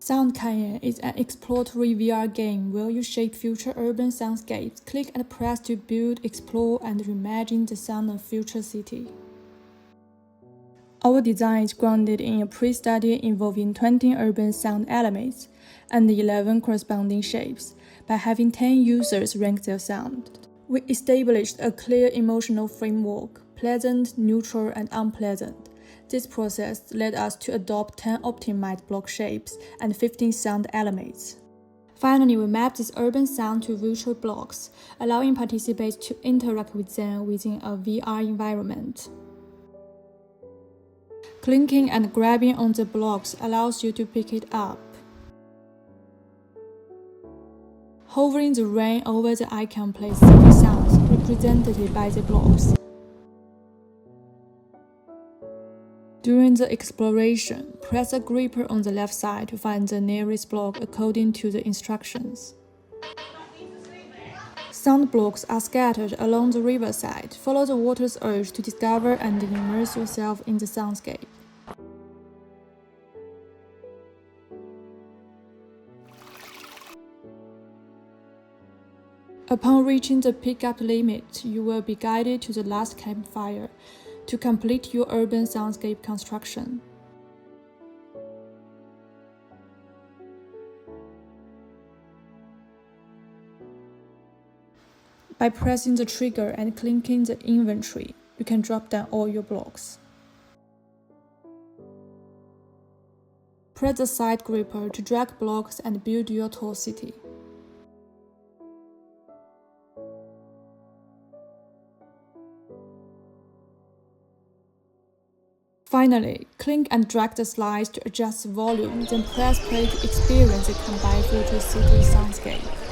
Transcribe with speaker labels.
Speaker 1: Sound Canyon is an exploratory VR game where you shape future urban soundscapes. Click and press to build, explore, and reimagine the sound of future city. Our design is grounded in a pre-study involving 20 urban sound elements and 11 corresponding shapes. By having 10 users rank their sound, we established a clear emotional framework: pleasant, neutral, and unpleasant. This process led us to adopt 10 optimized block shapes and 15 sound elements. Finally, we mapped this urban sound to virtual blocks, allowing participants to interact with them within a VR environment. Clinking and grabbing on the blocks allows you to pick it up. Hovering the ring over the icon plays city sounds represented by the blocks. During the exploration, press a gripper on the left side to find the nearest block according to the instructions. Sound blocks are scattered along the riverside. Follow the water's urge to discover and immerse yourself in the soundscape. Upon reaching the pickup limit, you will be guided to the last campfire to complete your urban soundscape construction. By pressing the trigger and clicking the inventory, you can drop down all your blocks. Press the side gripper to drag blocks and build your tall city. Finally, click and drag the slides to adjust the volume, then press play to experience the combined future city soundscape.